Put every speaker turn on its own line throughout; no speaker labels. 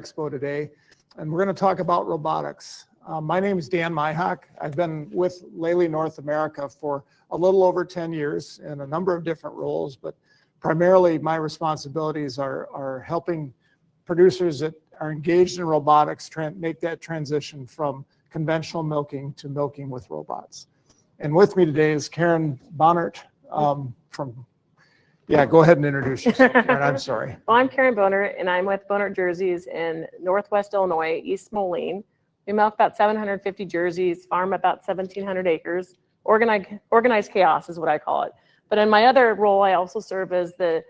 Expo today, and we're going to talk about robotics. My name is Dan Myhock. I've been with Lely North America for a little over 10 years in a number of different roles, but primarily my responsibilities are helping producers that are engaged in robotics make that transition from conventional milking to milking with robots. And with me today is Karen Bonert from, go ahead and introduce yourself, Karen. I'm sorry.
Well, I'm Karen Bonert, and I'm with Bonert Jerseys in Northwest Illinois, East Moline. We milk about 750 jerseys, farm about 1,700 acres. Organized chaos is what I call it. But in my other role, I also serve as the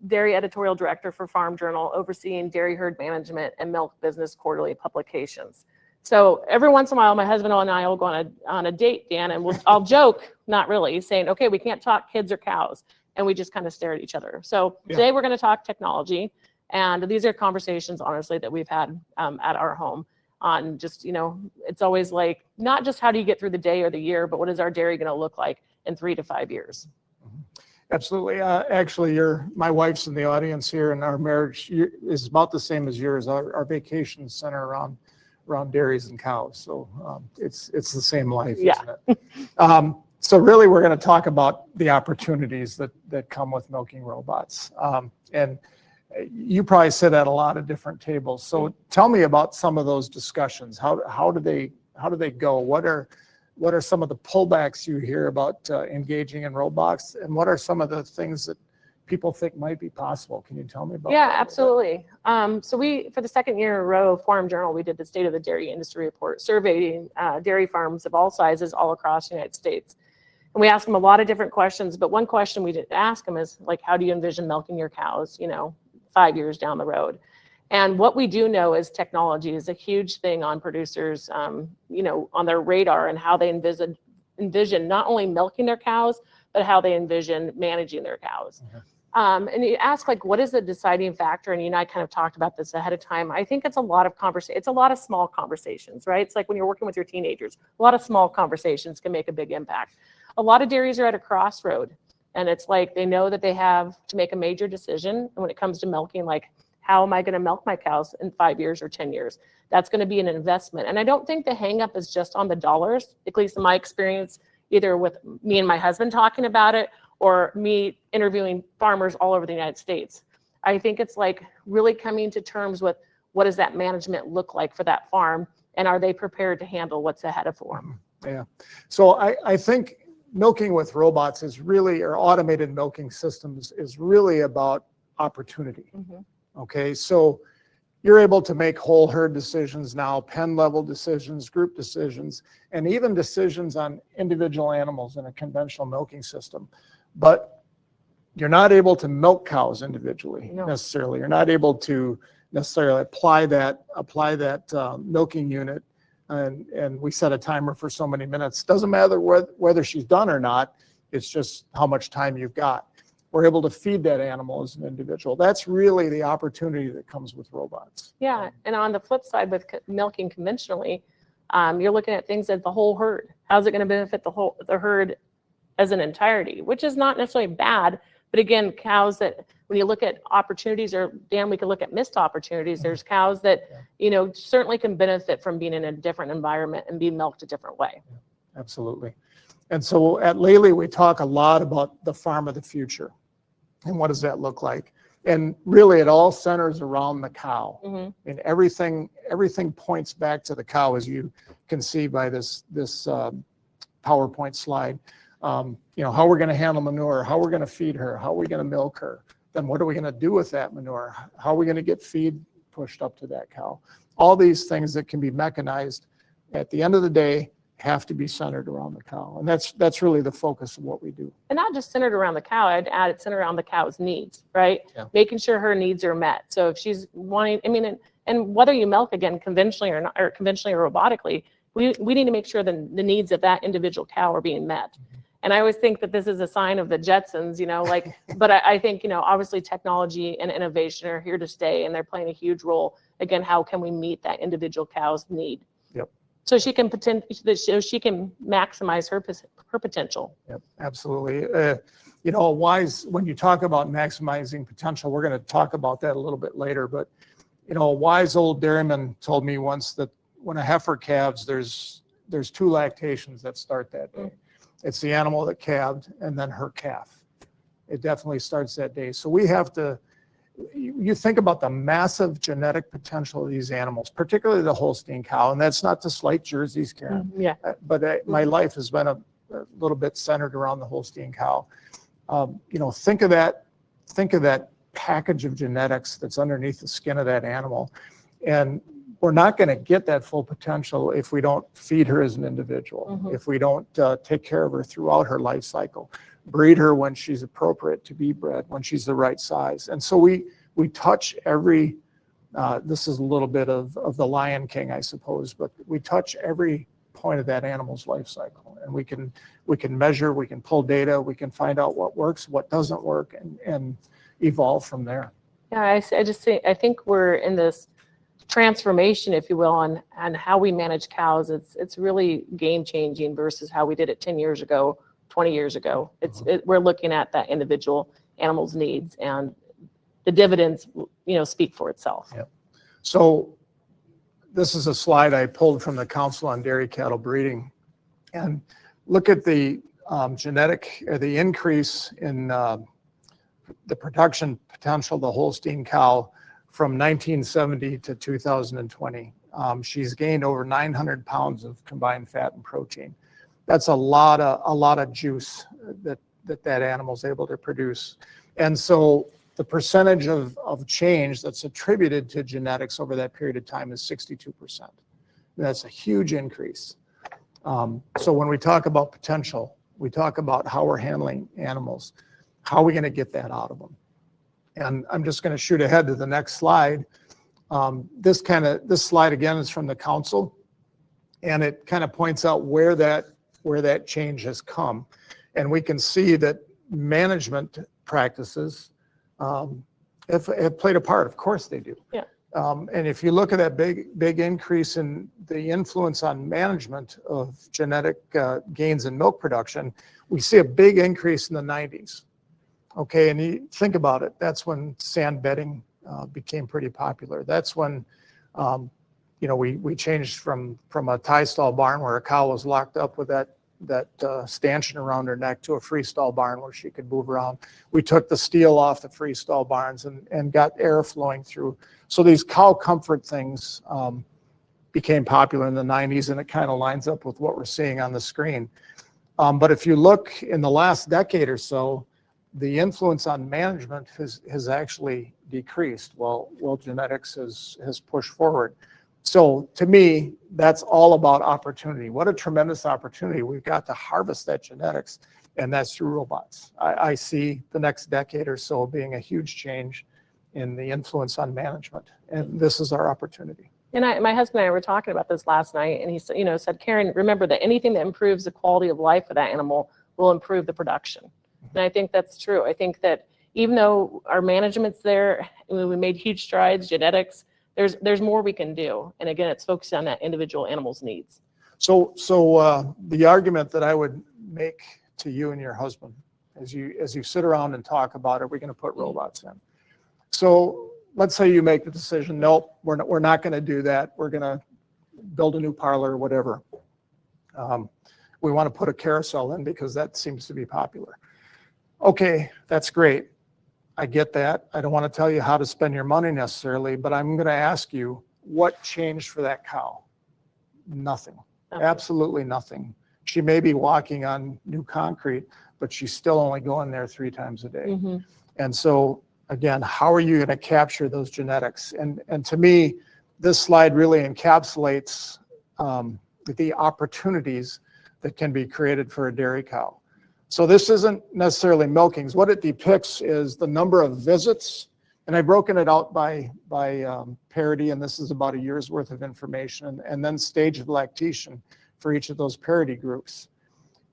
dairy editorial director for Farm Journal, overseeing dairy herd management and milk business quarterly publications. So every once in a while, my husband and I will go on a date, Dan, and I'll joke, not really, saying, okay, we can't talk kids or cows. And we just kind of stare at each other. So today we're going to talk technology. And these are conversations, honestly, that we've had at our home on just, it's always like, not just how do you get through the day or the year, but what is our dairy going to look like in 3 to 5 years?
Absolutely. Actually, my wife's in the audience here, and our marriage is about the same as yours. Our vacations center around dairies and cows. So it's the same life, isn't it? So really, we're going to talk about the opportunities that come with milking robots. And you probably sit at a lot of different tables. So tell me about some of those discussions. How do they go? What are some of the pullbacks you hear about engaging in robots, and what are some of the things that people think might be possible? Can you tell me about that?
Yeah, absolutely. So we, for the second year in a row, Farm Journal, we did the State of the Dairy Industry report, surveying dairy farms of all sizes all across the United States. And we asked them a lot of different questions, but one question we did ask them is, like, how do you envision milking your cows, 5 years down the road? And what we do know is technology is a huge thing on producers, on their radar, and how they envision not only milking their cows, but how they envision managing their cows. And you ask, like, what is the deciding factor? And you and I kind of talked about this ahead of time. I think it's a lot of it's a lot of small conversations, right? It's like when you're working with your teenagers, a lot of small conversations can make a big impact. A lot of dairies are at a crossroad, and it's like they know that they have to make a major decision. And when it comes to milking, like, how am I going to milk my cows in 5 years or 10 years? That's going to be an investment. And I don't think the hang up is just on the dollars, at least in my experience, either with me and my husband talking about it or me interviewing farmers all over the United States. I think it's like really coming to terms with what does that management look like for that farm, and are they prepared to handle what's ahead of them?
Yeah. So I think milking with robots is really, or automated milking systems is really about opportunity. Okay, so you're able to make whole herd decisions now, pen level decisions, group decisions, and even decisions on individual animals in a conventional milking system. But you're not able to milk cows individually necessarily. You're not able to necessarily apply that milking unit, and we set a timer for so many minutes. Doesn't matter whether she's done or not. It's just how much time you've got. We're able to feed that animal as an individual. That's really the opportunity that comes with robots.
Yeah, and on the flip side, with milking conventionally, you're looking at things at the whole herd. How's it going to benefit the herd as an entirety? Which is not necessarily bad, but again, cows that, when you look at opportunities, or Dan, we can look at missed opportunities. There's cows that certainly can benefit from being in a different environment and being milked a different way.
Yeah, absolutely. And so at Lely, we talk a lot about the farm of the future. And what does that look like? And really, it all centers around the cow. And everything points back to the cow, as you can see by this PowerPoint slide. How we're going to handle manure, how we're going to feed her, how we're going to milk her. Then what are we going to do with that manure? How are we going to get feed pushed up to that cow? All these things that can be mechanized, at the end of the day, have to be centered around the cow. And that's really the focus of what we do. And
not just centered around the cow, I'd add it centered around the cow's needs, right? Making sure her needs are met. So if she's wanting, and whether you milk, again, conventionally or not, or conventionally or robotically, we need to make sure the needs of that individual cow are being met. And I always think that this is a sign of the Jetsons, but I think, obviously technology and innovation are here to stay, and they're playing a huge role. Again, how can we meet that individual cow's need? So she can maximize her potential.
Yep, absolutely. When you talk about maximizing potential, we're going to talk about that a little bit later, but You know, a wise old dairyman told me once that when a heifer calves, there's 2 lactations that start that day. It's the animal that calved and then her calf. It definitely starts that day. So we have to, you think about the massive genetic potential of these animals, particularly the Holstein cow, and that's not to slight Jerseys, Karen.
Yeah.
But my life has been a little bit centered around the Holstein cow. You know, think of that package of genetics that's underneath the skin of that animal. And we're not going to get that full potential if we don't feed her as an individual, if we don't take care of her throughout her life cycle, breed her when she's appropriate to be bred, when she's the right size. And so we touch every, this is a little bit of the Lion King, I suppose, but we touch every point of that animal's life cycle. And we can measure, we can pull data, we can find out what works, what doesn't work, and evolve from there.
Yeah, I think we're in this transformation, if you will, on how we manage cows. It's really game changing versus how we did it 10 years ago, 20 years ago. We're looking at that individual animal's needs, and the dividends, you know, speak for itself. Yep.
So this is a slide I pulled from the Council on Dairy Cattle Breeding, and look at the the increase in the production potential of the Holstein cow from 1970 to 2020. She's gained over 900 pounds of combined fat and protein. That's a lot of juice that animal's able to produce. And so the percentage of change that's attributed to genetics over that period of time is 62%. That's a huge increase. So when we talk about potential, we talk about how we're handling animals. How are we going to get that out of them? And I'm just going to shoot ahead to the next slide. This slide again is from the council, and it kind of points out where that change has come. And we can see that management practices have played a part. Of course they do.
Yeah.
And if you look at that big increase in the influence on management of genetic gains in milk production, we see a big increase in the 90s. Okay, and you think about it, that's when sand bedding became pretty popular. That's when, you know, we changed from a tie stall barn where a cow was locked up with that stanchion around her neck to a freestall barn where she could move around. We took the steel off the freestall barns and got air flowing through. So these cow comfort things became popular in the 90s, and it kind of lines up with what we're seeing on the screen. But if you look in the last decade or so, the influence on management has actually decreased while genetics has pushed forward. So to me, that's all about opportunity. What a tremendous opportunity we've got to harvest that genetics, and that's through robots. I see the next decade or so being a huge change in the influence on management, and this is our opportunity.
And my husband and I were talking about this last night, and he said, said, Karen, remember that anything that improves the quality of life of that animal will improve the production. And I think that's true. I think that even though our management's there, we made huge strides, genetics, there's more we can do. And again, it's focused on that individual animal's needs.
So the argument that I would make to you and your husband as you sit around and talk about, are we going to put robots in? So let's say you make the decision, nope, we're not going to do that. We're going to build a new parlor or whatever. We want to put a carousel in because that seems to be popular. Okay, that's great. I get that. I don't want to tell you how to spend your money necessarily, but I'm going to ask you, what changed for that cow? Nothing. Absolutely nothing. She may be walking on new concrete, but she's still only going there 3 times a day. Mm-hmm. And so again, how are you going to capture those genetics? And to me, this slide really encapsulates the opportunities that can be created for a dairy cow. So this isn't necessarily milkings. What it depicts is the number of visits, and I've broken it out by parity, and this is about a year's worth of information, and then stage of lactation for each of those parity groups.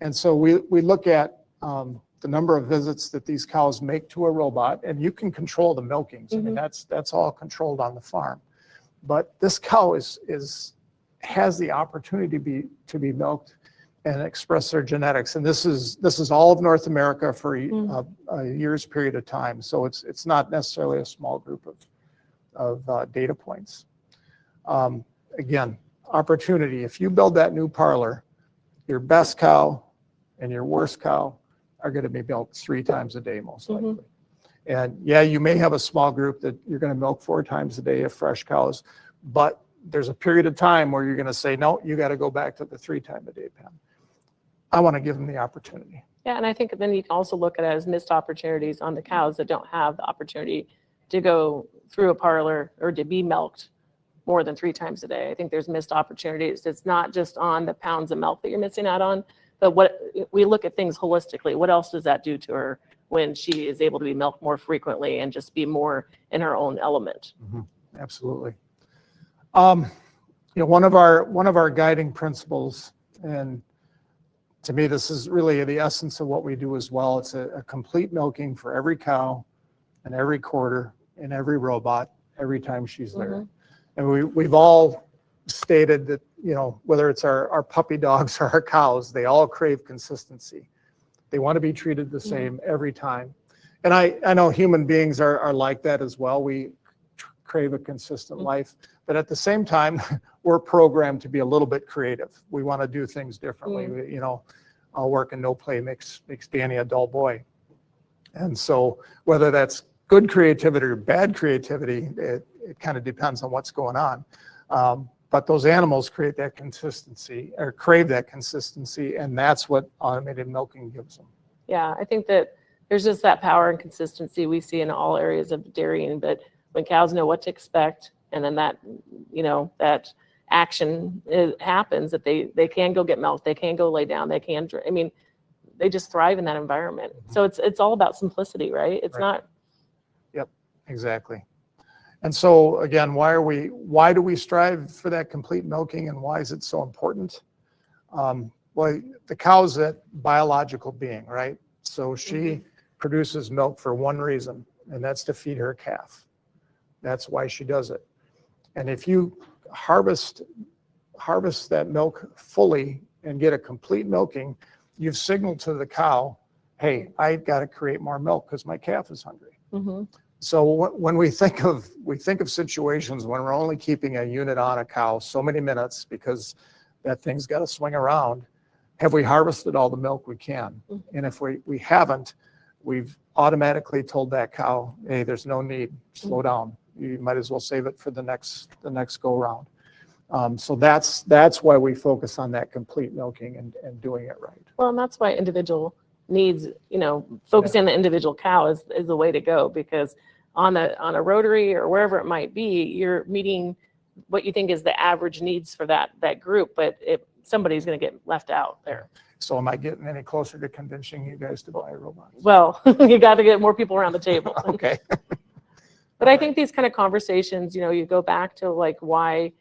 And so we look at the number of visits that these cows make to a robot, and you can control the milkings. Mm-hmm. I mean, that's all controlled on the farm. But this cow has the opportunity to be milked and express their genetics. And this is all of North America for a year's period of time. So it's not necessarily a small group data points. Again, opportunity. If you build that new parlor, your best cow and your worst cow are going to be milked 3 times a day, most likely. And yeah, you may have a small group that you're going to milk 4 times a day of fresh cows, but there's a period of time where you're going to say, no, you got to go back to the 3 time a day pen. I want to give them the opportunity.
Yeah, and I think then you can also look at it as missed opportunities on the cows that don't have the opportunity to go through a parlor or to be milked more than 3 times a day. I think there's missed opportunities. It's not just on the pounds of milk that you're missing out on, but what we look at things holistically. What else does that do to her when she is able to be milked more frequently and just be more in her own element?
Absolutely. You know, one of our guiding principles, and to me, this is really the essence of what we do as well. It's a complete milking for every cow and every quarter and every robot every time she's there. And we've all stated that, you know, whether it's our puppy dogs or our cows, they all crave consistency. They want to be treated the same every time. And I know human beings are like that as well. We crave a consistent life. But at the same time, we're programmed to be a little bit creative. We want to do things differently. You know, I'll work and no play makes Danny a dull boy. And so whether that's good creativity or bad creativity, it kind of depends on what's going on. But those animals create that consistency or crave that consistency, and that's what automated milking gives them.
Yeah, I think that there's just that power and consistency we see in all areas of dairying. But when cows know what to expect, and then that, you know, that action happens, that they can go get milk, they can go lay down, they can, I mean, they just thrive in that environment. So it's all about simplicity, right? It's not.
Yep, exactly. And so again, why do we strive for that complete milking, and why is it so important? Well, the cow's a biological being, right? So she produces milk for one reason, and that's to feed her calf. That's why she does it. And if you harvest that milk fully and get a complete milking, you've signaled to the cow, hey, I got to create more milk because my calf is hungry. So when we think of situations when we're only keeping a unit on a cow so many minutes because that thing's got to swing around, have we harvested all the milk we can? And if we haven't, we've automatically told that cow, hey, there's no need, slow down. You might as well save it for the next go round. So that's why we focus on that complete milking and doing it right.
Well, and that's why individual needs, you know, focusing on the individual cow is the way to go, because on a rotary or wherever it might be, you're meeting what you think is the average needs for that group, but somebody's going to get left out there.
So am I getting any closer to convincing you guys to buy robots?
Well, you got to get more people around the table.
Okay.
But I think these kind of conversations, you know, you go back to like why,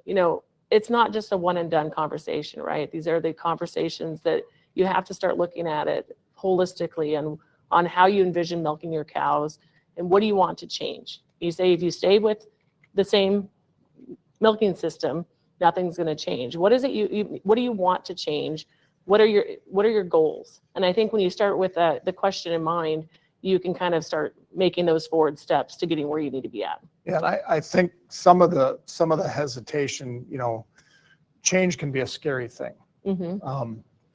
you know, it's not just a one and done conversation, right? These are the conversations that you have to start looking at it holistically and on how you envision milking your cows and what do you want to change. You say if you stay with the same milking system, nothing's going to change. What is it what do you want to change? What are your goals? And I think when you start with the question in mind, you can kind of start making those forward steps to getting where you need to be at.
Yeah, and I think some of the hesitation, you know, change can be a scary thing.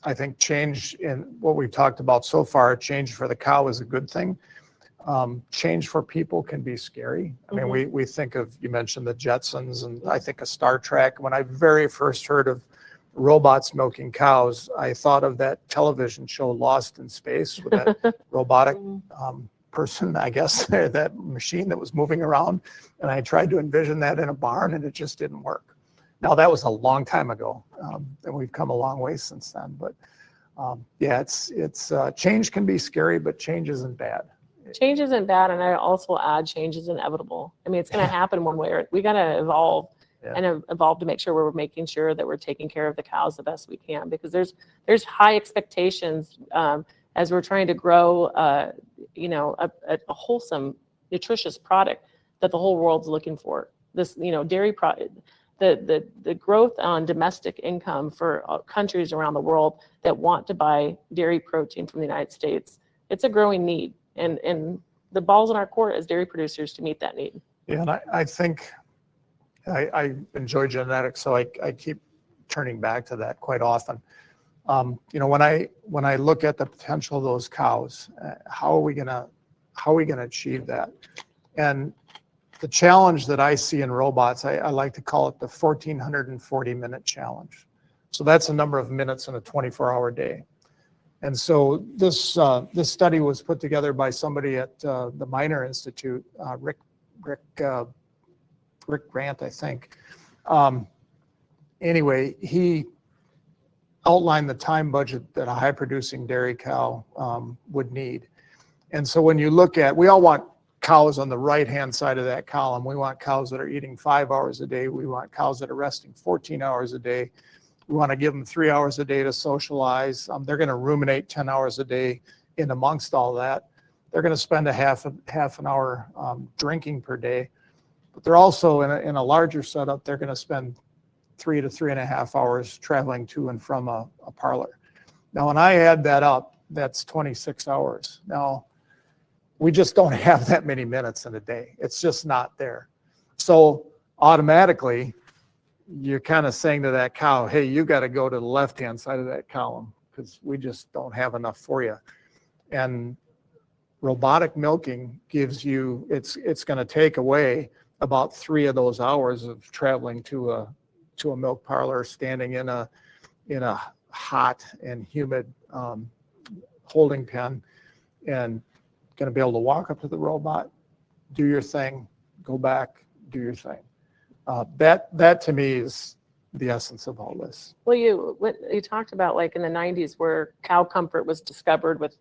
I think change in what we've talked about so far, change for the cow is a good thing. Change for people can be scary. I mean, we think of, you mentioned the Jetsons, and I think of Star Trek. When I very first heard of robots milking cows, I thought of that television show Lost in Space with that robotic person, I guess, that machine that was moving around. And I tried to envision that in a barn, and it just didn't work. Now, that was a long time ago, and we've come a long way since then. But yeah, it's change can be scary, but change isn't bad.
Change isn't bad, and I also add change is inevitable. I mean, it's going to happen one way or we got to evolve. And evolve to make sure we're making sure that we're taking care of the cows the best we can, because there's high expectations as we're trying to grow, you know, a wholesome, nutritious product that the whole world's looking for. This, you know, dairy product, the growth on domestic income for countries around the world that want to buy dairy protein from the United States, it's a growing need, and the ball's in our court as dairy producers to meet that need.
Yeah, and I think I enjoy genetics, so I keep turning back to that quite often. You know, when I look at the potential of those cows, how are we gonna achieve that? And the challenge that I see in robots, I like to call it the 1,440-minute challenge. So that's the number of minutes in a 24-hour day. And so this study was put together by somebody at the Miner Institute, Rick Grant, I think. Anyway, he outlined the time budget that a high-producing dairy cow would need. And so when you look at, we all want cows on the right-hand side of that column. We want cows that are eating 5 hours a day. We want cows that are resting 14 hours a day. We want to give them 3 hours a day to socialize. They're going to ruminate 10 hours a day in amongst all that. They're going to spend a half an hour drinking per day. But they're also, in a larger setup, they're going to spend 3 to 3.5 hours traveling to and from a parlor. Now, when I add that up, that's 26 hours. Now, we just don't have that many minutes in a day. It's just not there. So automatically, you're kind of saying to that cow, hey, you got to go to the left-hand side of that column because we just don't have enough for you. And robotic milking gives you, it's going to take away about 3 of those hours of traveling to a milk parlor, standing in a hot and humid holding pen, and going to be able to walk up to the robot, do your thing, go back, do your thing. That to me is the essence of all this.
Well, you talked about like in the 90s where cow comfort was discovered with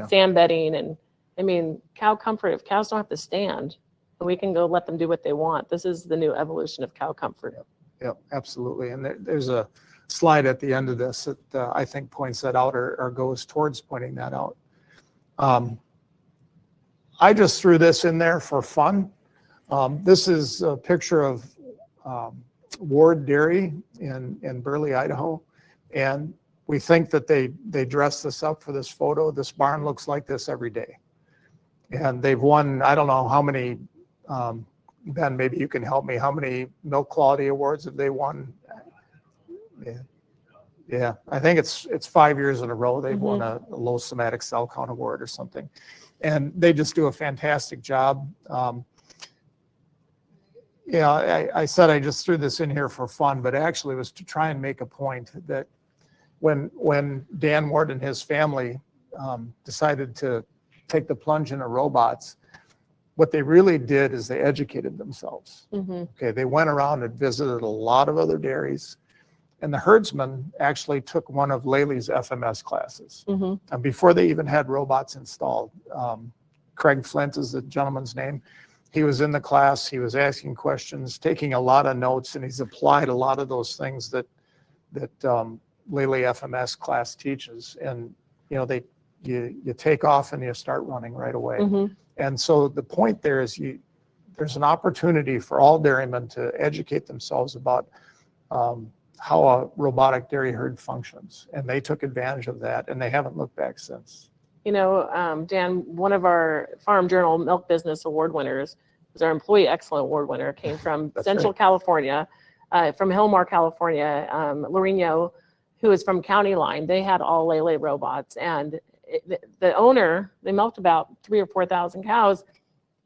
sand bedding, and I mean cow comfort. If cows don't have to stand, we can go let them do what they want. This is the new evolution of cow comfort.
Yep, absolutely. And there's a slide at the end of this that I think points that out or goes towards pointing that out. I just threw this in there for fun. This is a picture of Ward Dairy in Burley, Idaho. And we think that they dressed this up for this photo. This barn looks like this every day. And they've won, I don't know how many, Ben, maybe you can help me. How many milk quality awards have they won? Yeah, I think it's 5 years in a row they've won a low somatic cell count award or something. And they just do a fantastic job. I said I just threw this in here for fun, but actually it was to try and make a point that when Dan Ward and his family decided to take the plunge into robots, what they really did is they educated themselves. Okay, they went around and visited a lot of other dairies, and the herdsman actually took one of Lely's FMS classes. And before they even had robots installed, Craig Flint is the gentleman's name. He was in the class, he was asking questions, taking a lot of notes, and he's applied a lot of those things that Lely FMS class teaches. And you take off and you start running right away. And so the point there is there's an opportunity for all dairymen to educate themselves about how a robotic dairy herd functions. And they took advantage of that, and they haven't looked back since.
Dan, one of our Farm Journal Milk Business Award winners was our Employee Excellent Award winner, came from Central California, from Hillmore, California, Loreno, who is from County Line. They had all Lely robots, and the owner, they milked about 3,000 or 4,000 cows.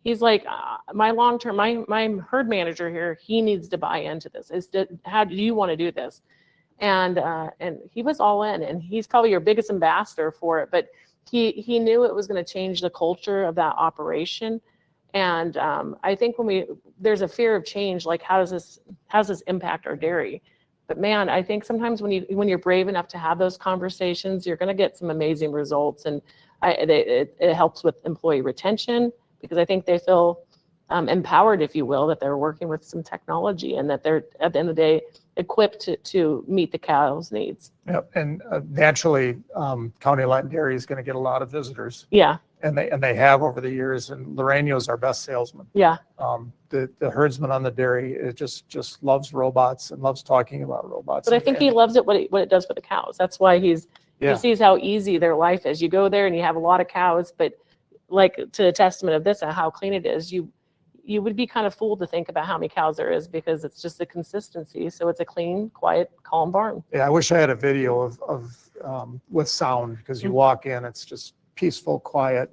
He's like, my long-term, my herd manager here, he needs to buy into this. How do you want to do this? And he was all in, and he's probably your biggest ambassador for it. But he knew it was going to change the culture of that operation. And I think there's a fear of change, like how does this impact our dairy? But man, I think sometimes when you're brave enough to have those conversations, you're going to get some amazing results, and it helps with employee retention, because I think they feel empowered, if you will, that they're working with some technology and that they're at the end of the day equipped to meet the cow's needs. Yep, and naturally, County Line Dairy is going to get a lot of visitors. Yeah, and they have over the years. And Loreno's our best salesman. Yeah, the herdsman on the dairy, it just loves robots and loves talking about robots. But I think he loves it what it does for the cows. That's why he sees how easy their life is. You go there and you have a lot of cows, but like to the testament of this and how clean it is, you would be kind of fooled to think about how many cows there is because it's just the consistency. So it's a clean, quiet, calm barn.
Yeah, I wish I had a video of with sound, because you walk in, it's just peaceful, quiet,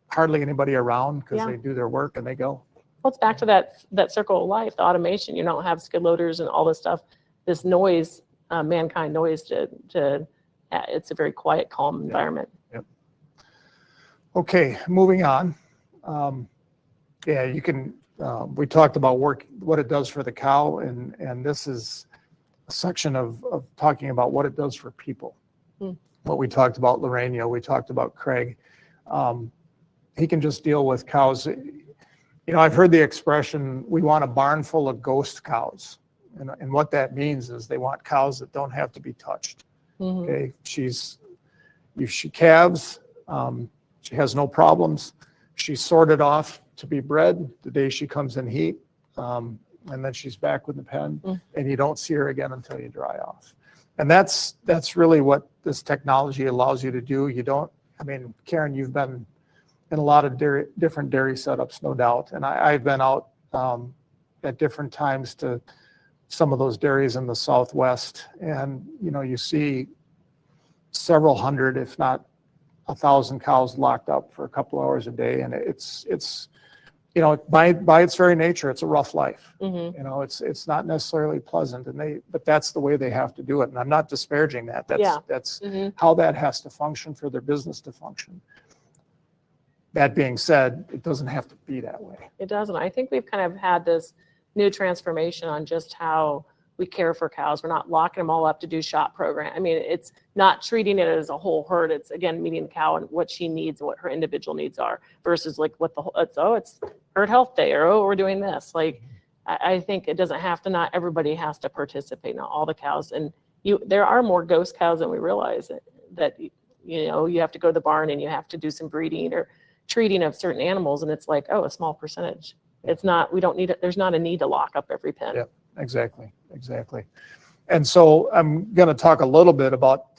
hardly anybody around because they do their work and they go.
Well, it's back to that circle of life, the automation. You don't have skid loaders and all this stuff, this noise, mankind noise it's a very quiet, calm environment.
Yep. Okay, moving on. Yeah, you can, we talked about what it does for the cow, and this is a section of talking about what it does for people. What we talked about Lorena, we talked about Craig. He can just deal with cows. You know, I've heard the expression, we want a barn full of ghost cows. And what that means is they want cows that don't have to be touched. Okay, she calves, she has no problems. She's sorted off to be bred the day she comes in heat, and then she's back with the pen, and you don't see her again until you dry off. And that's really what this technology allows you to do. You don't, I mean, Karen, you've been in a lot of different dairy setups, no doubt, and I've been out at different times to some of those dairies in the Southwest, and you know, you see several hundred, if not 1,000 cows locked up for a couple hours a day, and it's you know, by its very nature, it's a rough life. You know, it's not necessarily pleasant, but that's the way they have to do it. And I'm not disparaging that. That's how that has to function for their business to function. That being said, it doesn't have to be that way.
It doesn't. I think we've kind of had this new transformation on just how we care for cows. We're not locking them all up to do shot program. I mean, it's not treating it as a whole herd. It's again meeting the cow and what she needs and what her individual needs are versus like what it's herd health day, or we're doing this. Like I think it doesn't have to. Not everybody has to participate. Not all the cows, and there are more ghost cows than we realize. That you know, you have to go to the barn and you have to do some breeding or treating of certain animals, and it's like, oh, a small percentage. It's not. We don't need it. There's not a need to lock up every pen.
Yeah. Exactly. And so I'm going to talk a little bit about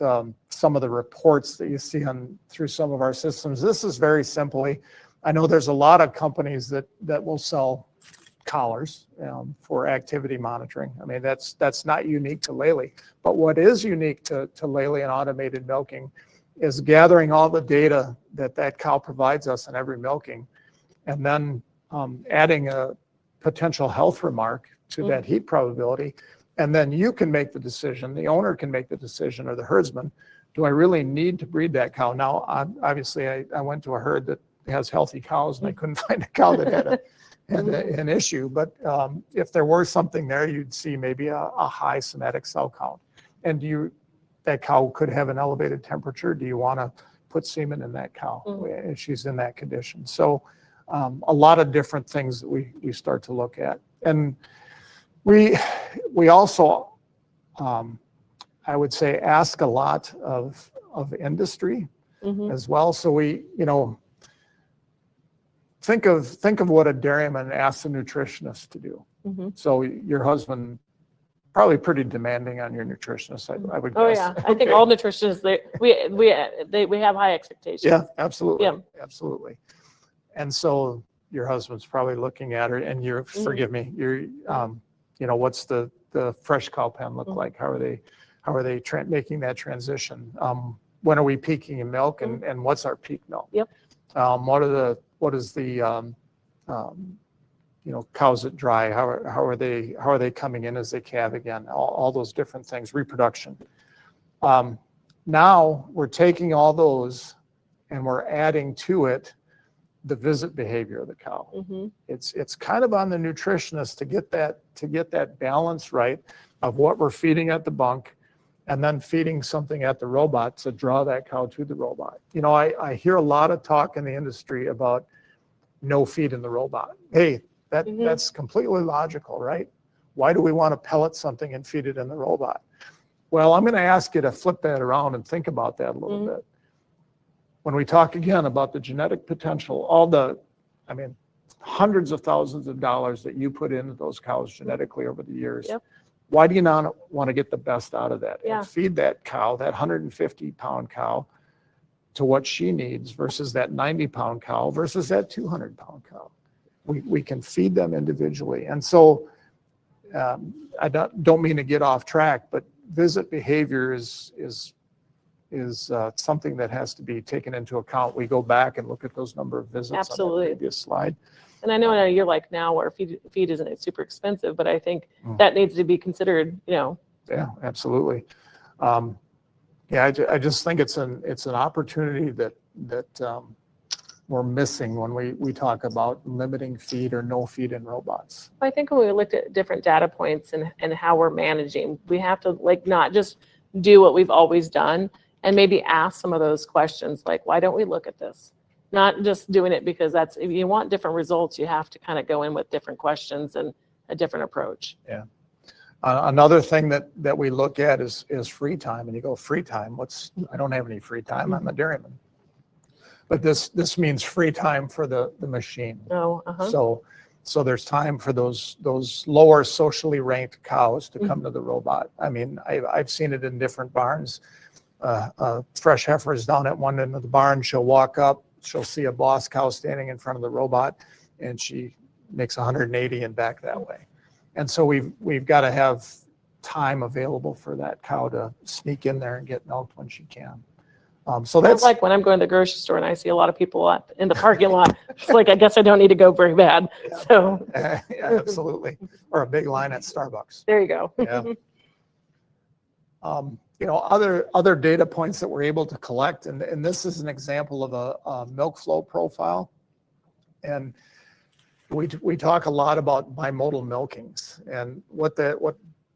some of the reports that you see through some of our systems. This is very simply, I know there's a lot of companies that will sell collars for activity monitoring. I mean, that's not unique to Lely, but what is unique to Lely and automated milking is gathering all the data that cow provides us in every milking, and then adding a potential health remark to that heat probability, and then you can make the decision, the owner can make the decision, or the herdsman, do I really need to breed that cow? Now, obviously, I went to a herd that has healthy cows, and I couldn't find a cow that had an issue, but if there were something there, you'd see maybe a high somatic cell count. And that cow could have an elevated temperature. Do you want to put semen in that cow if she's in that condition? So a lot of different things that we start to look at. And we also, I would say, ask a lot of industry as well. So we, you know, think of what a dairyman asks a nutritionist to do. So your husband probably pretty demanding on your nutritionist, I would guess.
Oh yeah, I think all nutritionists we have high expectations.
Yeah, absolutely, absolutely. And so your husband's probably looking at her, and you're forgive me, you're you know, what's the fresh cow pen look like? How are they making that transition? When are we peaking in milk, and what's our peak milk?
Yep.
What is the you know, cows that dry? How are they coming in as they calve again? All those different things. Reproduction. Now we're taking all those and we're adding to it the visit behavior of the cow. It's kind of on the nutritionist to get that balance right of what we're feeding at the bunk, and then feeding something at the robot to draw that cow to the robot. You know, I hear a lot of talk in the industry about no feed in the robot. Hey, that's completely logical, right? Why do we want to pellet something and feed it in the robot? Well, I'm going to ask you to flip that around and think about that a little bit. When we talk again about the genetic potential, I mean, hundreds of thousands of dollars that you put into those cows genetically over the years, why do you not want to get the best out of that and feed that cow, that 150-pound cow, to what she needs versus that 90-pound cow versus that 200-pound cow? we can feed them individually. And so I don't mean to get off track, but visit behavior is something that has to be taken into account. We go back and look at those number of visits
Absolutely.
on the previous slide.
And I know in a year like now where feed isn't super expensive, but I think that needs to be considered,
Yeah, absolutely. I just think it's an opportunity that we're missing when we talk about limiting feed or no feed in robots.
I think when we looked at different data points and how we're managing, we have to not just do what we've always done and maybe ask some of those questions like, why don't we look at this? Not just doing it because if you want different results, you have to kind of go in with different questions and a different approach.
Yeah. Another thing that we look at is free time, and you go, free time? I don't have any free time. I'm a dairyman. But this means free time for the machine.
Oh,
So there's time for those lower socially ranked cows to come to the robot. I mean, I've seen it in different barns. Fresh heifer is down at one end of the barn. She'll walk up. She'll see a boss cow standing in front of the robot, and she makes 180 and back that way. And so we've got to have time available for that cow to sneak in there and get milked when she can. So that's
like when I'm going to the grocery store and I see a lot of people in the parking lot. It's like, I guess I don't need to go very bad.
Yeah.
So
yeah, absolutely. Or a big line at Starbucks.
There you go.
Yeah. Other data points that we're able to collect, and this is an example of a milk flow profile. And we talk a lot about bimodal milkings, and what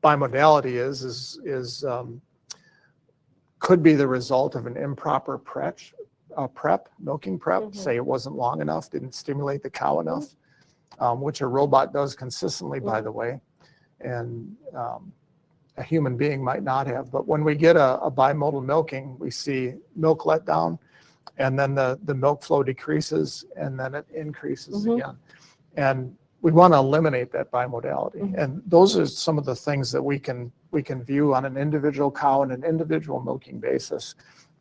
bimodality is could be the result of an improper milking prep. Say it wasn't long enough, didn't stimulate the cow enough, which a robot does consistently, by the way, and a human being might not have. But when we get a bimodal milking, we see milk let down, and then the milk flow decreases, and then it increases again. And we want to eliminate that bimodality. And those are some of the things that we can view on an individual cow and an individual milking basis.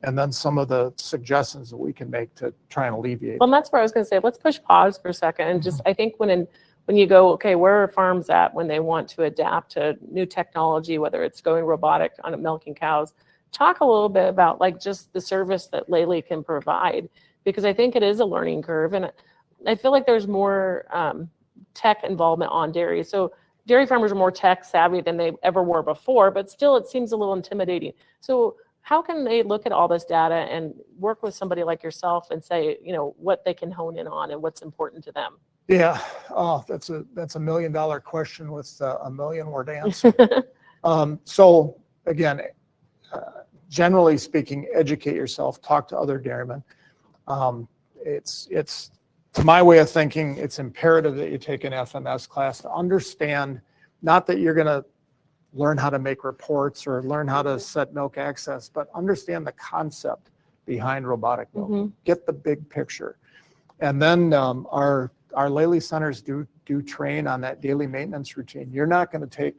And then some of the suggestions that we can make to try and alleviate.
Well, and that's where I was going to say, let's push pause for a second. And just, I think when you go, okay, where are farms at when they want to adapt to new technology, whether it's going robotic on milking cows, talk a little bit about just the service that Lely can provide, because I think it is a learning curve. And I feel like there's more tech involvement on dairy. So dairy farmers are more tech savvy than they ever were before, but still it seems a little intimidating. So how can they look at all this data and work with somebody like yourself and say, what they can hone in on and what's important to them?
Yeah, that's a $1 million question with a 1 million word answer. So again, generally speaking, educate yourself, talk to other dairymen. It's to my way of thinking, it's imperative that you take an FMS class to understand, not that you're going to learn how to make reports or learn how to set milk access, but understand the concept behind robotic milking. Get the big picture. And then our Lely centers do train on that daily maintenance routine. You're not going to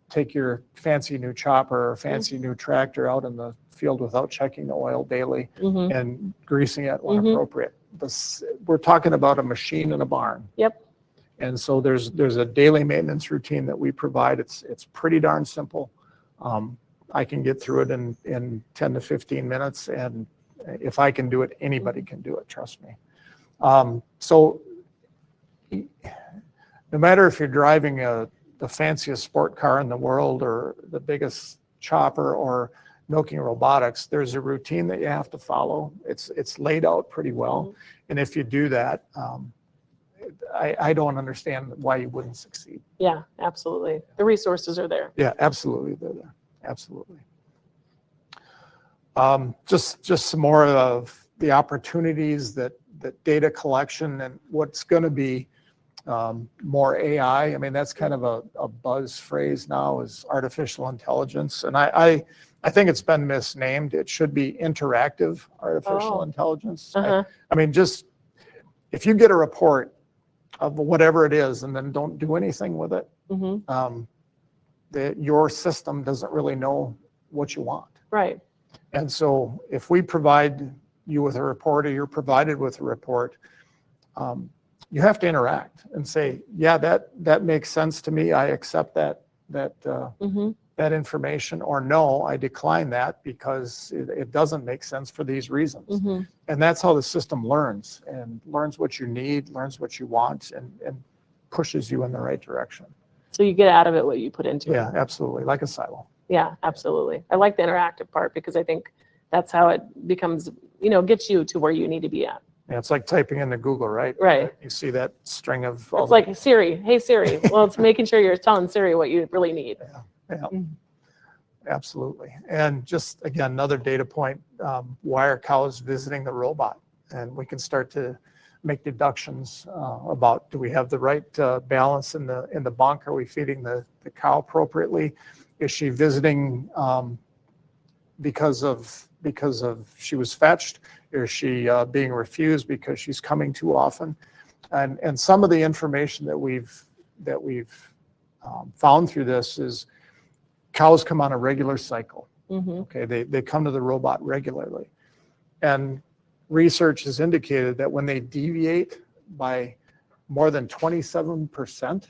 take your fancy new chopper or fancy new tractor out in the field without checking the oil daily and greasing it when appropriate. We're talking about a machine in a barn.
Yep.
And so there's a daily maintenance routine that we provide. It's pretty darn simple. I can get through it in 10 to 15 minutes, and if I can do it, anybody can do it, trust me. So no matter if you're driving the fanciest sport car in the world or the biggest chopper or milking robotics, there's a routine that you have to follow. It's laid out pretty well. And if you do that, I don't understand why you wouldn't succeed.
Yeah, absolutely. The resources are there.
Yeah, absolutely. They're there. Absolutely. Just some more of the opportunities that data collection and what's going to be more AI. I mean, that's kind of a buzz phrase now, is artificial intelligence. And I think it's been misnamed. It should be interactive artificial intelligence. I mean, just if you get a report of whatever it is and then don't do anything with it, your system doesn't really know what you want.
Right.
And so if we provide you with a report, or you're provided with a report, you have to interact and say, yeah, that makes sense to me. I accept that information, or no, I decline that because it doesn't make sense for these reasons. And that's how the system learns, and learns what you need, learns what you want, and pushes you in the right direction.
So you get out of it what you put into it.
Yeah, absolutely, like a silo.
Yeah, absolutely. I like the interactive part because I think that's how it becomes, gets you to where you need to be at.
Yeah, it's like typing into Google, right?
Right.
You see that string of.
It's like Siri. Hey Siri. Well, it's making sure you're telling Siri what you really need.
Yeah. Absolutely. And just again, another data point, why are cows visiting the robot? And we can start to make deductions about, do we have the right balance in the bunk? Are we feeding the cow appropriately? Is she visiting because of she was fetched? Is she being refused because she's coming too often? And some of the information that we've found through this is cows come on a regular cycle. Okay, they come to the robot regularly, and research has indicated that when they deviate by more than 27%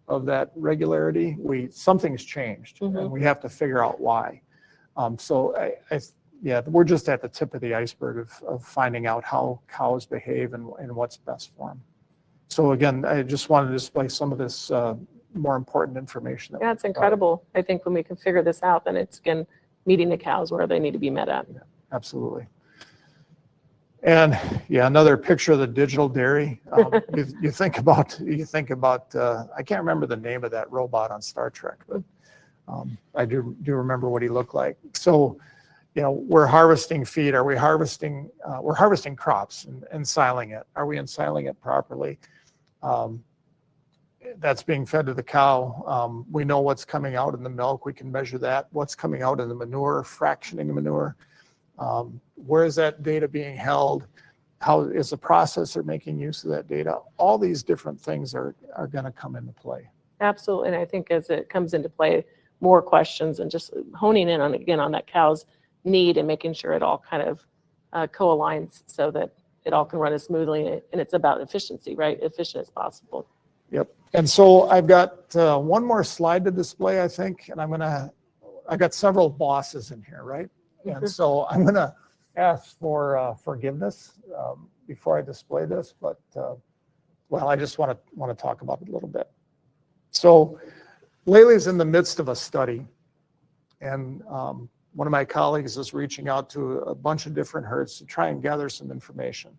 of that regularity, something's changed, and we have to figure out why. So we're just at the tip of the iceberg of finding out how cows behave and what's best for them. So again, I just wanted to display some of this more important information.
Yeah, it's incredible. I think when we can figure this out, then it's again meeting the cows where they need to be met at.
Yeah, absolutely. And yeah, another picture of the digital dairy. You think about I can't remember the name of that robot on Star Trek, but I do remember what he looked like. So, we're harvesting feed. Are we harvesting? We're harvesting crops and siling it. Are we ensiling it properly? That's being fed to the cow. We know what's coming out in the milk. We can measure that. What's coming out in the manure, fractioning the manure. Where is that data being held? How is the processor making use of that data? All these different things are going to come into play.
Absolutely. And I think as it comes into play, more questions and just honing in on that cow's need and making sure it all kind of co-aligns so that it all can run as smoothly. And it's about efficiency, right? Efficient as possible.
Yep. And so I've got one more slide to display, I think, and I've got several bosses in here, right? And so I'm going to ask for forgiveness before I display this, but I just want to talk about it a little bit. So Lely's in the midst of a study, and one of my colleagues is reaching out to a bunch of different herds to try and gather some information.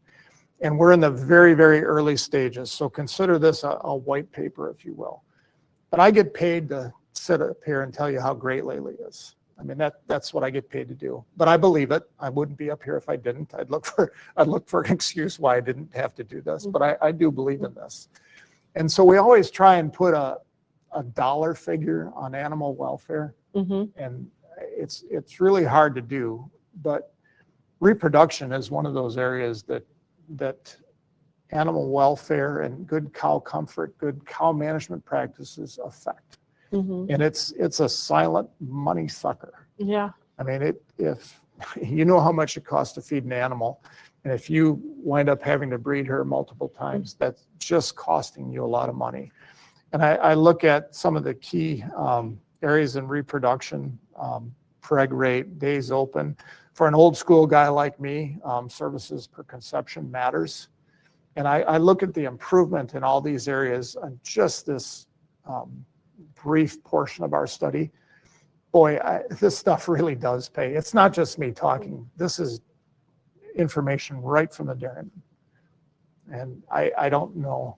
And we're in the very, very early stages, so consider this a white paper, if you will. But I get paid to sit up here and tell you how great Lely is. I mean, that's what I get paid to do. But I believe it. I wouldn't be up here if I didn't. I'd look for an excuse why I didn't have to do this. But I do believe in this. And so we always try and put a dollar figure on animal welfare. And it's really hard to do. But reproduction is one of those areas that animal welfare and good cow comfort, good cow management practices affect. And it's a silent money sucker.
Yeah.
I mean, if you know how much it costs to feed an animal, and if you wind up having to breed her multiple times, that's just costing you a lot of money. And I look at some of the key areas in reproduction, preg rate, days open. For an old school guy like me, services per conception matters. And I look at the improvement in all these areas on just this brief portion of our study. Boy, this stuff really does pay. It's not just me talking. This is information right from the dairyman. And I don't know.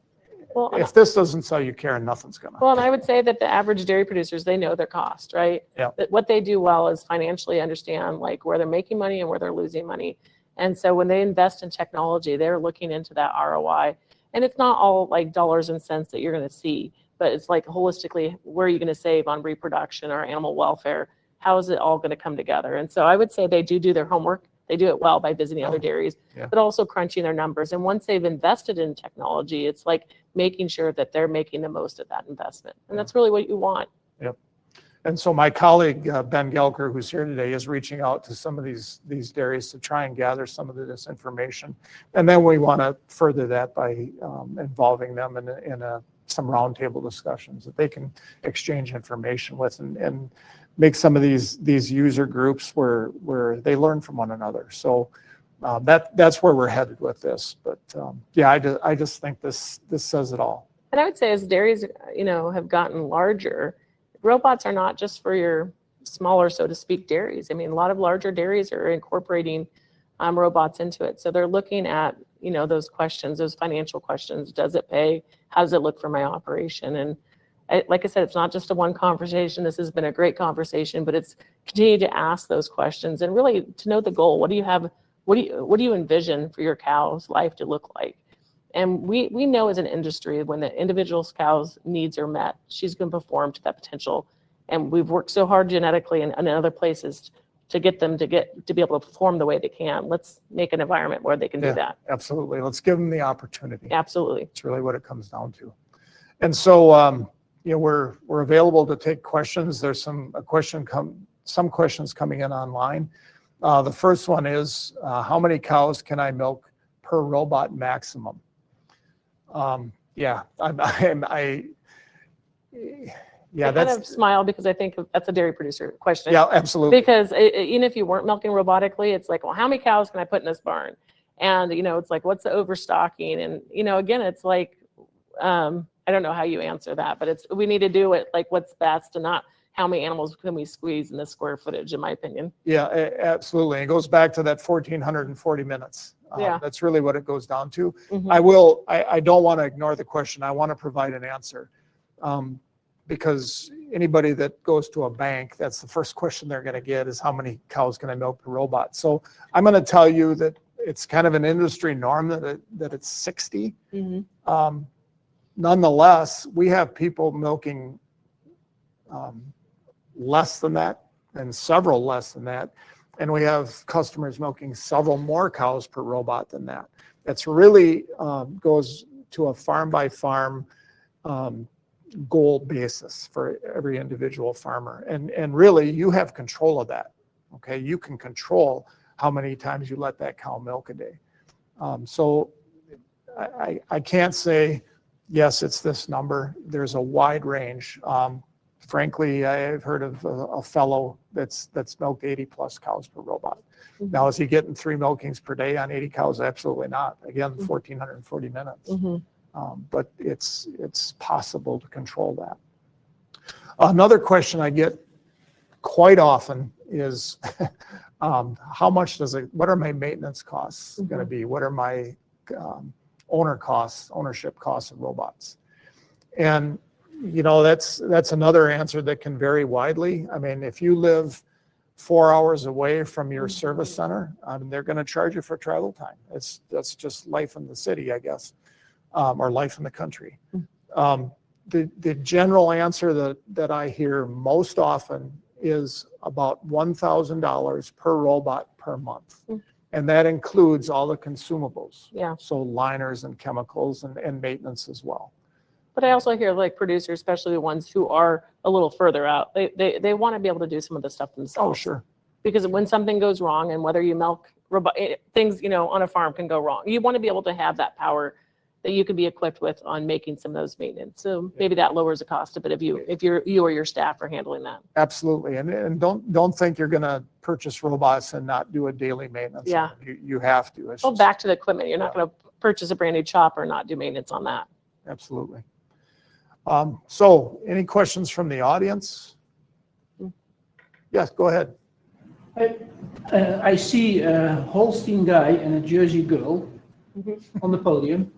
Well, if this doesn't sell you care, nothing's gonna.
Well, and I would say that the average dairy producers, they know their cost, right?
Yeah.
That what they do well is financially understand like where they're making money and where they're losing money. And so when they invest in technology, they're looking into that ROI. And it's not all like dollars and cents that you're going to see, but it's like holistically, where are you going to save on reproduction or animal welfare? How is it all going to come together? And so I would say they do their homework. They do it well by visiting other dairies, but also crunching their numbers. And once they've invested in technology, it's like making sure that they're making the most of that investment. And that's really what you want.
Yep. And so my colleague, Ben Gelker, who's here today, is reaching out to some of these dairies to try and gather some of this information. And then we want to further that by involving them in some roundtable discussions that they can exchange information with and make some of these user groups where they learn from one another. So that's where we're headed with this. But yeah, I just think this says it all.
And I would say as dairies, have gotten larger, robots are not just for your smaller, so to speak, dairies. I mean, a lot of larger dairies are incorporating robots into it. So they're looking at, those questions, those financial questions. Does it pay? How does it look for my operation? And like I said, it's not just a one conversation. This has been a great conversation, but it's continue to ask those questions and really to know the goal. What do you have? What do you envision for your cow's life to look like? And we know as an industry, when the individual cow's needs are met, she's going to perform to that potential. And we've worked so hard genetically and in other places to get them to be able to perform the way they can. Let's make an environment where they can do that.
Absolutely. Let's give them the opportunity.
Absolutely.
It's really what it comes down to. And so, we're available to take questions. There's some questions coming in online. The first one is, how many cows can I milk per robot maximum? Yeah, I
kind of smile because I think that's a dairy producer question.
Yeah, absolutely.
Because even if you weren't milking robotically, it's like, well, how many cows can I put in this barn? And, it's like, what's the overstocking? And, again, it's like, I don't know how you answer that, but we need to do it like what's best and not how many animals can we squeeze in the square footage, in my opinion.
Yeah, absolutely. It goes back to that 1,440 minutes.
Yeah.
That's really what it goes down to.
Mm-hmm.
I don't want to ignore the question. I want to provide an answer. Because anybody that goes to a bank, that's the first question they're going to get is how many cows can I milk per robot? So I'm going to tell you that it's kind of an industry norm that it's 60.
Mm-hmm.
Nonetheless, we have people milking less than that and several less than that. And we have customers milking several more cows per robot than that. It's really goes to a farm by farm goal basis for every individual farmer. And really you have control of that. Okay. You can control how many times you let that cow milk a day. So I can't say, yes, it's this number. There's a wide range. Frankly, I've heard of a fellow that's milked 80 plus cows per robot. Mm-hmm. Now, is he getting 3 milkings per day on 80 cows? Absolutely not. Again, 1,440 minutes. Mm-hmm. But it's possible to control that. Another question I get quite often is, what are my maintenance costs going to be? What are my ownership costs of robots? And that's another answer that can vary widely. I mean, if you live 4 hours away from your service center, they're going to charge you for travel time. That's just life in the city, I guess, or life in the country. The general answer that I hear most often is about $1,000 per robot per month. And that includes all the consumables.
Yeah.
So liners and chemicals and maintenance as well.
But I also hear like producers, especially the ones who are a little further out, they want to be able to do some of the stuff themselves.
Oh, sure.
Because when something goes wrong, and whether you milk things, on a farm can go wrong. You want to be able to have that power that you can be equipped with on making some of those maintenance. So maybe that lowers the cost a bit if you or your staff are handling that.
Absolutely. And don't think you're going to purchase robots and not do a daily maintenance.
Yeah.
You have to.
Well, back to the equipment. You're not going to purchase a brand new chopper and not do maintenance on that.
Absolutely. So any questions from the audience? Yes, go ahead.
I see a Holstein guy and a Jersey girl on the podium,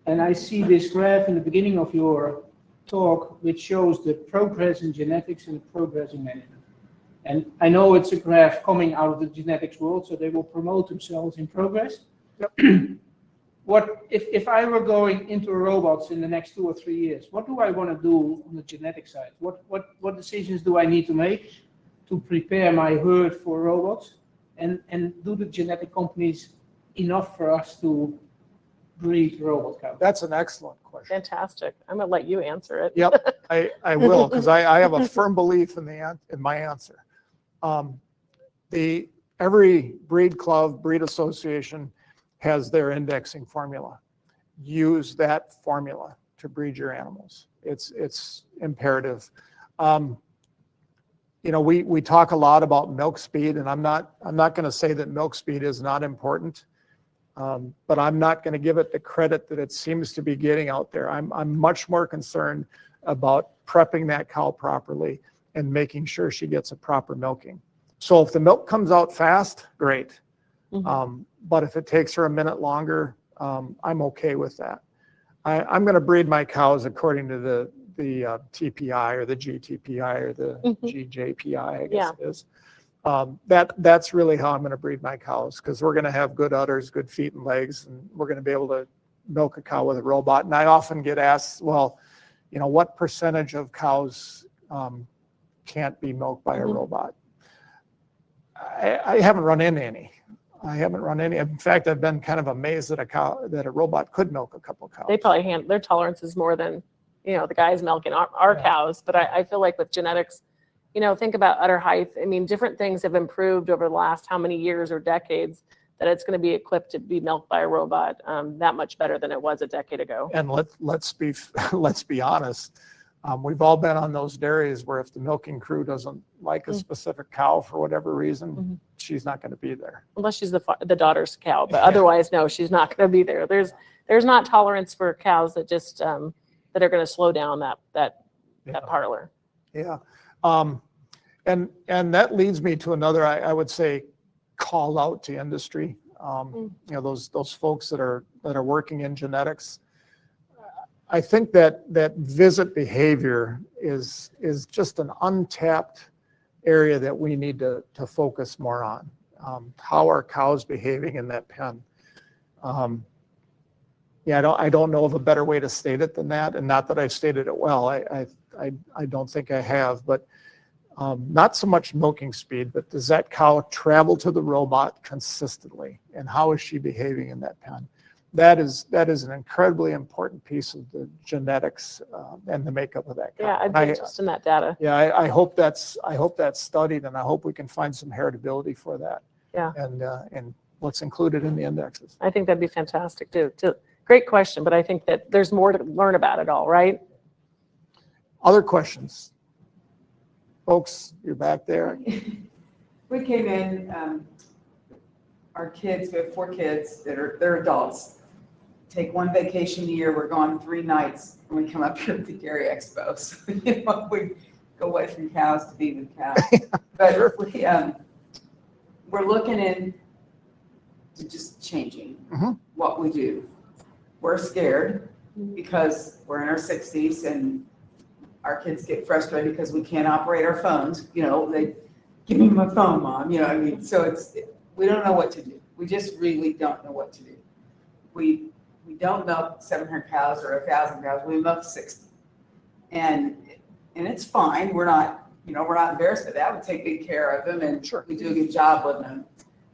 and I see this graph in the beginning of your talk which shows the progress in genetics and the progress in management. And I know it's a graph coming out of the genetics world, so they will promote themselves in progress.
Yep.
What if I were going into robots in the next 2 or 3 years? What do I want to do on the genetic side? What decisions do I need to make to prepare my herd for robots? And do the genetic companies enough for us to breed robot cows?
That's an excellent question.
Fantastic. I'm going to let you answer it.
Yep. I will, because I have a firm belief in my answer. Every breed club, breed association has their indexing formula. Use that formula to breed your animals. It's imperative. You know, we talk a lot about milk speed, and I'm not going to say that milk speed is not important, but I'm not going to give it the credit that it seems to be getting out there. I'm much more concerned about prepping that cow properly and making sure she gets a proper milking. So if the milk comes out fast, great. But if it takes her a minute longer, I'm okay with that. I'm going to breed my cows according to the TPI or the GTPI or the GJPI, I guess it is. That's really how I'm going to breed my cows, because we're going to have good udders, good feet and legs, and we're going to be able to milk a cow with a robot. And I often get asked, well, you know, what percentage of cows can't be milked by a robot? I haven't run into any. I haven't run any. In fact, I've been kind of amazed that a robot could milk a couple cows.
They probably their tolerance is more than, you know, the guys milking our cows. But I feel like with genetics, you know, think about udder height. I mean, different things have improved over the last how many years or decades that it's going to be equipped to be milked by a robot that much better than it was a decade ago.
And let's be honest. We've all been on those dairies where if the milking crew doesn't like a specific cow for whatever reason, she's not going to be there.
Unless she's the daughter's cow, but otherwise, no, she's not going to be there. There's not tolerance for cows that just that are going to slow down that parlor.
Yeah, and that leads me to another, I would say, call out to industry. You know, those folks that are working in genetics. I think that visit behavior is just an untapped area that we need to focus more on. How are cows behaving in that pen? Yeah, I don't know of a better way to state it than that, and not that I've stated it well. I don't think I have, but not so much milking speed, but does that cow travel to the robot consistently, and how is she behaving in that pen? That is an incredibly important piece of the genetics and the makeup of that cow.
Yeah, I'd be interested in that data.
Yeah, I hope that's studied, and I hope we can find some heritability for that.
Yeah.
And what's included in the indexes.
I think that'd be fantastic too. Great question, but I think that there's more to learn about it all, right?
Other questions? Folks, you're back there.
We came in, our kids, we have 4 kids they're adults. Take one vacation a year, we're gone 3 nights, and we come up here to the Dairy Expo. So, you know, we go away from cows to be with cows. But we're looking into just changing what we do. We're scared because we're in our 60s and our kids get frustrated because we can't operate our phones. You know, they give me my phone, Mom. You know what I mean? So we don't know what to do. We just really don't know what to do. We don't milk 700 cows or 1,000 cows. We milk 60, and it's fine. We're not embarrassed by that. We take good care of them, and we do a good job with them.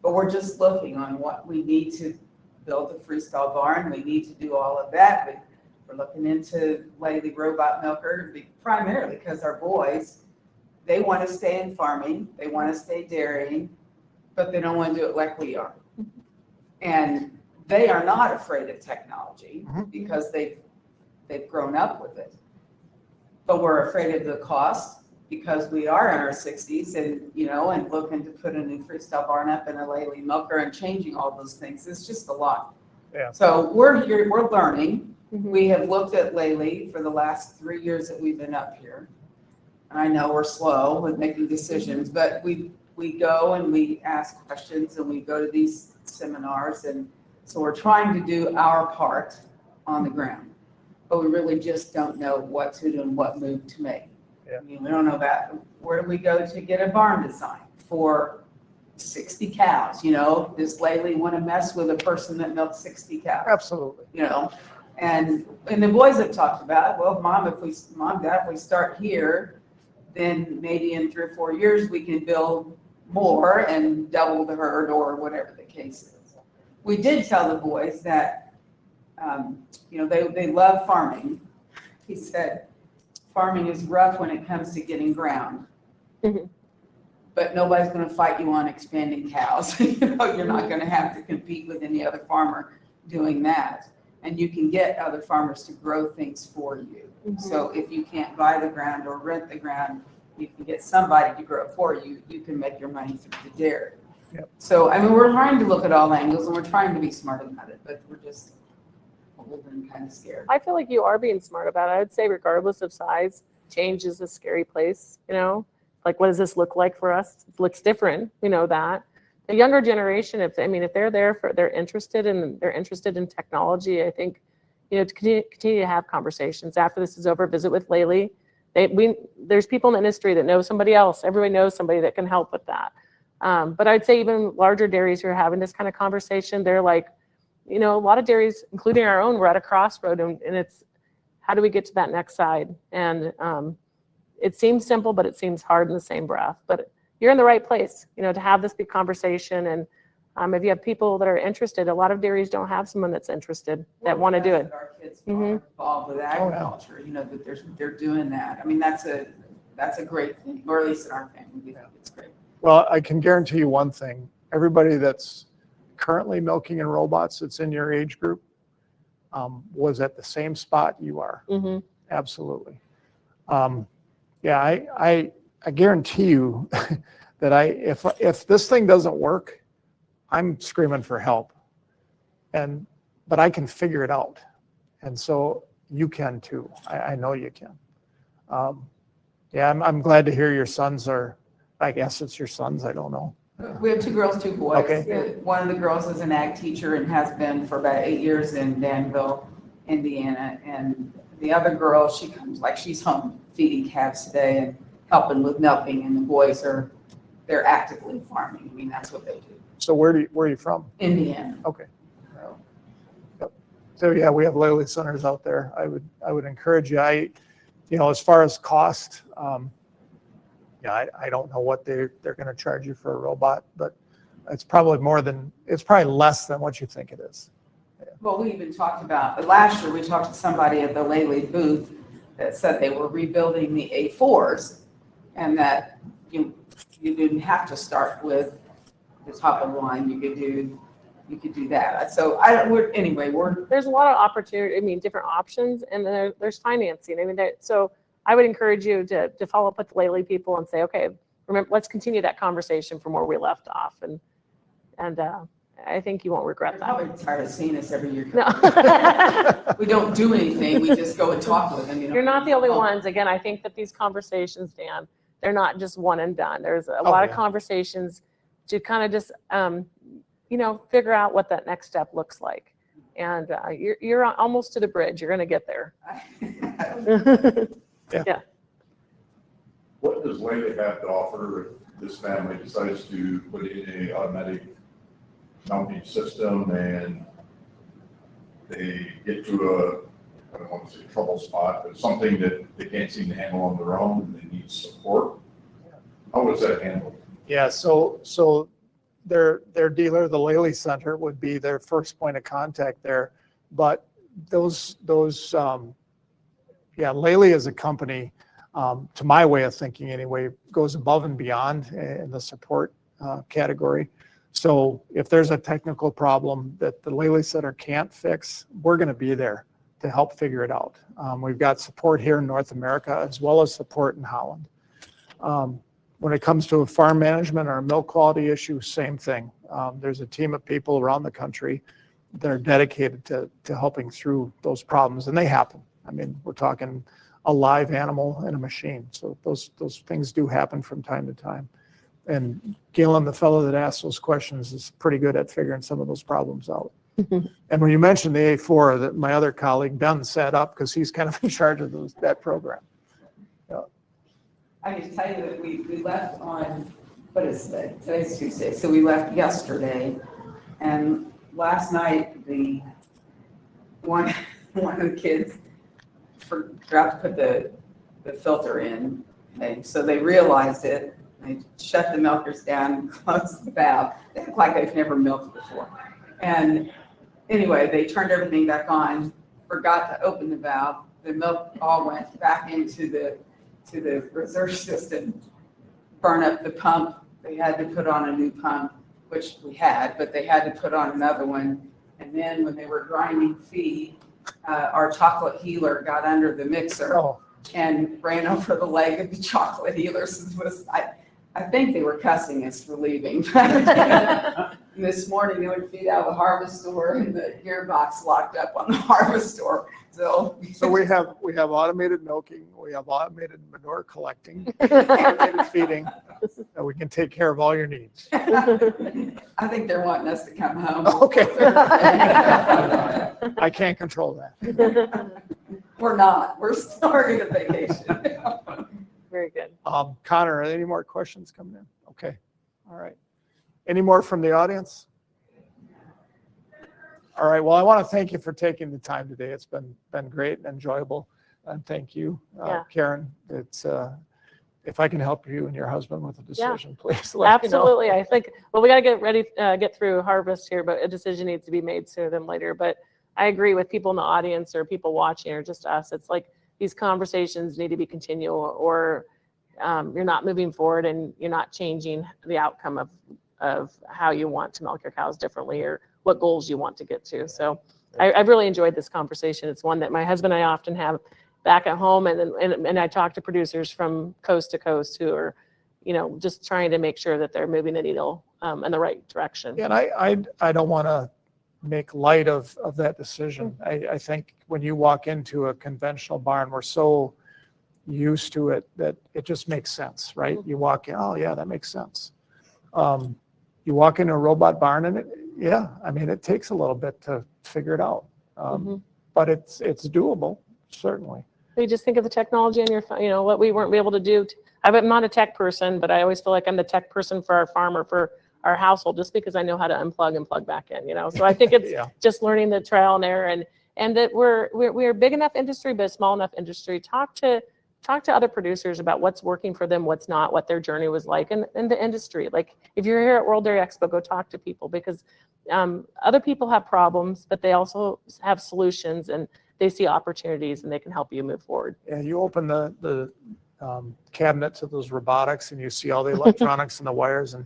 But we're just looking on what we need to build a freestyle barn. We need to do all of that. We're looking into Lely robot milker primarily because our boys, they want to stay in farming, they want to stay dairying, but they don't want to do it like we are. And they are not afraid of technology because they've grown up with it. But we're afraid of the cost because we are in our 60s and, you know, and looking to put a new freestyle barn up and a Lely milker and changing all those things. It's just a lot.
Yeah.
So we're here, we're learning. We have looked at Lely for the last 3 years that we've been up here. And I know we're slow with making decisions, but we go and we ask questions and we go to these seminars. And so we're trying to do our part on the ground, but we really just don't know what to do and what move to make. Yeah. I mean, we don't know about where do we go to get a barn design for 60 cows, you know, does Lely want to mess with a person that milks 60 cows?
Absolutely.
You know, and the boys have talked about, well, Dad, if we start here, then maybe in 3 or 4 years we can build more and double the herd or whatever the case is. We did tell the boys that, you know, they love farming. He said, farming is rough when it comes to getting ground.
Mhm.
But nobody's gonna fight you on expanding cows. You know, you're not gonna have to compete with any other farmer doing that. And you can get other farmers to grow things for you. So if you can't buy the ground or rent the ground, you can get somebody to grow it for you. You can make your money through the dairy.
Yep.
So, I mean, we're trying to look at all angles and we're trying to be smart about it, but we're just old and kind of scared.
I feel like you are being smart about it. I would say regardless of size, change is a scary place, you know? Like, what does this look like for us? It looks different, we know that. The younger generation, if they're interested in technology, I think, you know, to continue to have conversations. After this is over, visit with Lely. There's people in the industry that know somebody else. Everybody knows somebody that can help with that. But I'd say even larger dairies who are having this kind of conversation, they're like, you know, a lot of dairies, including our own, we're at a crossroad, and it's, how do we get to that next side? And it seems simple, but it seems hard in the same breath. But you're in the right place, you know, to have this big conversation. And if you have people that are interested, a lot of dairies don't have someone that's interested that want to do it.
Our kids are involved with agriculture, you know, that they're doing that. I mean, that's a great thing, or at least in our family, we think it's great.
Well, I can guarantee you one thing. Everybody that's currently milking in robots that's in your age group was at the same spot you are. Absolutely. Yeah, I guarantee you that if this thing doesn't work, I'm screaming for help. But I can figure it out. And so you can too. I know you can. Yeah, I'm glad to hear your sons are, I guess it's your sons, I don't know.
We have 2 girls, 2 boys.
Okay.
One of the girls is an ag teacher and has been for about 8 years in Danville, Indiana. And the other girl, she comes, like, she's home feeding calves today and helping with milking. And the boys they're actively farming. I mean, that's what they do.
So where are you from?
Indiana.
Okay. Yep. So yeah, we have Lely centers out there. I would encourage you. You know, as far as cost, yeah, I don't know what they're going to charge you for a robot, but it's probably less than what you think it is. Yeah.
Well, we even talked about, last year we talked to somebody at the Lely booth that said they were rebuilding the A4s and that you didn't have to start with the top of the line. You could do that. So
there's a lot of opportunity. I mean, different options, and then there's financing. I mean, so I would encourage you to follow up with the Lely people and say, okay, remember, let's continue that conversation from where we left off, and I think you won't regret that.
I'm probably tired of seeing us every year.
No.
We don't do anything. We just go and talk with them. You know?
You're not the only ones. Again, I think that these conversations, Dan, they're not just one and done. There's a lot of conversations to kind of just, you know, figure out what that next step looks like. And you're almost to the bridge. You're going to get there. Yeah.
What does Lely have to offer if this family decides to put in a automatic mounting system and they get to I don't want to say trouble spot, but something that they can't seem to handle on their own and they need support? How is that handled?
Yeah, so their dealer, the Lely Center, would be their first point of contact there. But Lely as a company, to my way of thinking anyway, goes above and beyond in the support category. So if there's a technical problem that the Lely Center can't fix, we're going to be there to help figure it out. We've got support here in North America as well as support in Holland. When it comes to a farm management or a milk quality issue, same thing. There's a team of people around the country that are dedicated to helping through those problems, and they happen. I mean, we're talking a live animal and a machine. So those things do happen from time to time. And Galen, the fellow that asked those questions, is pretty good at figuring some of those problems out. And when you mentioned the A4, that my other colleague, Ben, set up because he's kind of in charge of that program. Yeah.
I can tell you that we left on, what is today? Today's Tuesday. So we left yesterday. And last night, one of the kids forgot to put the filter in. So they realized it. They shut the milkers down and closed the valve. They look like they've never milked before. And anyway, they turned everything back on, forgot to open the valve, the milk all went back into the reserve system, burn up the pump. They had to put on a new pump, which we had, but they had to put on another one. And then when they were grinding feed, our chocolate healer got under the mixer
Oh,
and ran over the leg of the chocolate healer. So I think they were cussing us for leaving. This morning, they would feed out of the harvest store and the gearbox locked up on the harvest store. So
we have automated milking, we have automated manure collecting, automated feeding, and we can take care of all your needs.
I think they're wanting us to come home.
Okay. I can't control that.
We're not. We're starting a vacation.
Very good.
Connor, are there any more questions coming in? Okay, all right. Any more from the audience? All right, well, I want to thank you for taking the time today. It's been great and enjoyable, and thank you,
Yeah.
Karen. It's if I can help you and your husband with a decision, please let me know.
Absolutely. I think, well, we got to get ready, get through harvest here, but a decision needs to be made sooner than later. But I agree with people in the audience or people watching or just us. It's like these conversations need to be continual, or you're not moving forward and you're not changing the outcome of how you want to milk your cows differently or what goals you want to get to. So I've really enjoyed this conversation. It's one that my husband and I often have back at home, and I talk to producers from coast to coast who are, just trying to make sure that they're moving the needle in the right direction.
Yeah, and I don't want to make light of that decision. I think when you walk into a conventional barn, we're so used to it that it just makes sense, right? You walk in, oh yeah, that makes sense. You walk into a robot barn and it takes a little bit to figure it out. But it's doable, certainly.
You just think of the technology on your phone, what we weren't able to do. I'm not a tech person, but I always feel like I'm the tech person for our farmer, for our household, just because I know how to unplug and plug back in, So I think it's just learning the trial and error, and that we're a big enough industry, but a small enough industry. Talk to other producers about what's working for them, what's not, what their journey was like in the industry. Like if you're here at World Dairy Expo, go talk to people, because other people have problems, but they also have solutions and they see opportunities and they can help you move forward.
Yeah, you open the cabinet to those robotics and you see all the electronics and the wires, and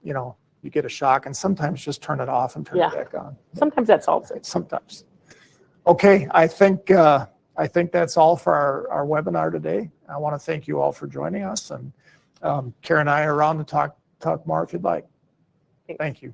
you get a shock, and sometimes just turn it off and turn it back on.
Sometimes that solves it.
Sometimes. Okay, I think that's all for our webinar today. I want to thank you all for joining us, and Karen and I are around to talk more if you'd like.
Thanks.
Thank you.